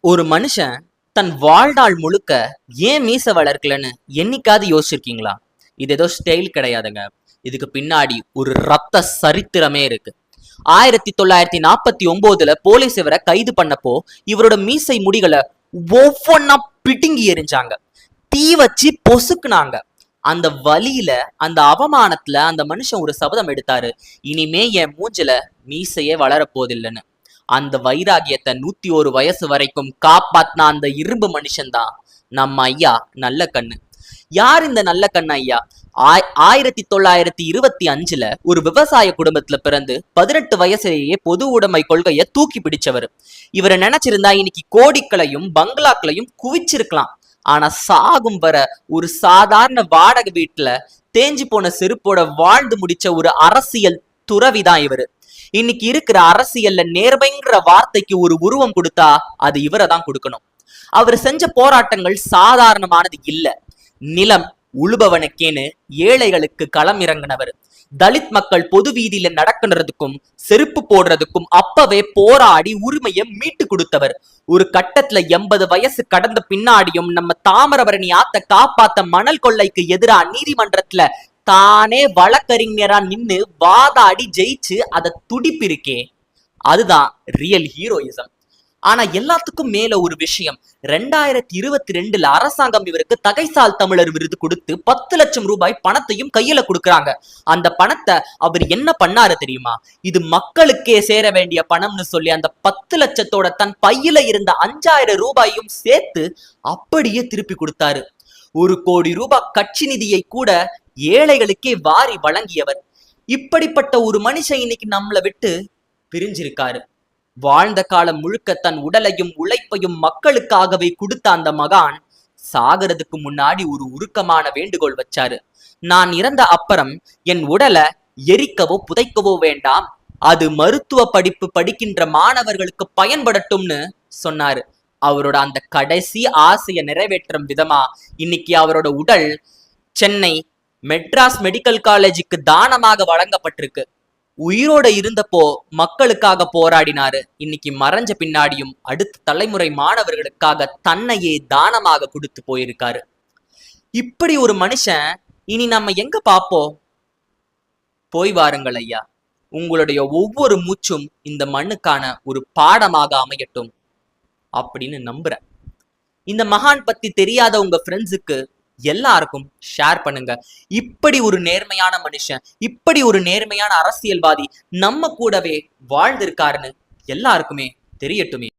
ஒரு மனுஷன் தன் வாழ்நாள் முழுக்க ஏன் மீச வளர்க்கலன்னு என்னைக்காவது யோசிச்சிருக்கீங்களா? இது ஏதோ ஸ்டைல் கிடையாதுங்க. இதுக்கு பின்னாடி ஒரு ரத்த சரித்திரமே இருக்கு. 1949 போலீஸ் இவரை கைது பண்ணப்போ இவரோட மீசை முடிகளை ஒவ்வொன்னா பிடுங்கி எரிஞ்சாங்க, தீ வச்சு பொசுக்குனாங்க. அந்த வலியில, அந்த அவமானத்துல அந்த மனுஷன் ஒரு சபதம் எடுத்தாரு, இனிமே என் மூஞ்சில மீசையே வளர போதில்லைன்னு. அந்த வைராகியத்தை 101 வயசு வரைக்கும் காப்பாத்தின அந்த இரும்பு மனுஷன் தான் நம்ம ஐயா நல்ல கண்ணு. யார் இந்த நல்ல கண்ணு ஐயா? 1925 ஒரு விவசாய குடும்பத்துல பிறந்து 18 வயசுலேயே பொது உடைமை கொள்கையை தூக்கி பிடிச்சவர். இவரை நினைச்சிருந்தா இன்னைக்கு கோடிக்களையும் பங்களாக்களையும் குவிச்சிருக்கலாம். ஆனா சாகும் வர ஒரு சாதாரண வாடகை வீட்டுல தேஞ்சு போன செருப்போட வாழ்ந்து முடிச்ச ஒரு அரசியல் துறவிதான் இவரு. இன்னைக்கு இருக்கிற அரசியல்ல நேர்மைங்கிற வார்த்தைக்கு ஒரு உருவம் கொடுத்தா அது இவரை தான் கொடுக்கணும். அவர் செஞ்ச போராட்டங்கள் சாதாரணமானது இல்ல. நிலம் உழுபவனுக்கேன்னு ஏழைகளுக்கு களம் இறங்கினவர். தலித் மக்கள் பொது வீதியில நடக்கிறதுக்கும் செருப்பு போடுறதுக்கும் அப்பவே போராடி உரிமையை மீட்டு கொடுத்தவர். ஒரு கட்டத்துல 80 வயசு கடந்த பின்னாடியும் நம்ம தாமிரபரணி ஆத்த காப்பாத்த மணல் கொள்ளைக்கு எதிராக நீதிமன்றத்துல தானே வழக்கறிஞரா நின்னு வாதாடி ஜெயிச்சு அதை துடிப்பிருக்கே, அதுதான் ரியல் ஹீரோயிசம். ஆனா எல்லாத்துக்கும் மேல ஒரு விஷயம், 2022 அரசாங்கம் இவருக்கு தகைசால் தமிழர் விருது கொடுத்து 10 லட்சம் ரூபாய் பணத்தையும் கையில கொடுக்கறாங்க. அந்த பணத்தை அவர் என்ன பண்ணாரு தெரியுமா? இது மக்களுக்கே சேர வேண்டிய பணம்னு சொல்லி அந்த 10 லட்சத்தோட தன் பையில இருந்த 5000 ரூபாயும் சேர்த்து அப்படியே திருப்பி கொடுத்தாரு. 1 கோடி ரூபாய் கட்சி நிதியை கூட ஏழைகளுக்கே வாரி வழங்கியவர். இப்படிப்பட்ட ஒரு மனுஷன் இன்னைக்கு நம்மளை விட்டு பிரிஞ்சிருக்காரு. வாழ்ந்த காலம் முழுக்க தன் உடலையும் உழைப்பையும் மக்களுக்காகவே கொடுத்த அந்த மகான் சாகிறதுக்கு முன்னாடி ஒரு உருக்கமான வேண்டுகோள் வச்சாரு. நான் இறந்த அப்புறம் என் உடலை எரிக்கவோ புதைக்கவோ வேண்டாம், அது மருத்துவ படிப்பு படிக்கின்ற மாணவர்களுக்கு பயன்படட்டும்னு சொன்னாரு. அவரோட அந்த கடைசி ஆசையை நிறைவேற்றும் விதமா இன்னைக்கு அவரோட உடல் சென்னை மெட்ராஸ் மெடிக்கல் காலேஜுக்கு தானமாக வழங்கப்பட்டிருக்கு. உயிரோட இருந்தப்போ மக்களுக்காக போராடினாரு. இன்னைக்கு மறைஞ்ச பின்னாடியும் அடுத்த தலைமுறை மாணவர்களுக்காக தன்னையே தானமாக கொடுத்து போயிருக்காரு. இப்படி ஒரு மனுஷன் இனி நம்ம எங்க பார்ப்போம்? போய் வாருங்கள் ஐயா. உங்களுடைய ஒவ்வொரு மூச்சும் இந்த மண்ணுக்கான ஒரு பாடமாக அமையட்டும் அப்படின்னு நம்புறேன். இந்த மகான் பத்தி தெரியாத உங்க ஃப்ரெண்ட்ஸுக்கு எல்லாருக்கும் ஷேர் பண்ணுங்க. இப்படி ஒரு நேர்மையான மனுஷன், இப்படி ஒரு நேர்மையான அரசியல்வாதி நம்ம கூடவே வாழ்ந்திருக்காருன்னு எல்லாருக்குமே தெரியட்டுமே.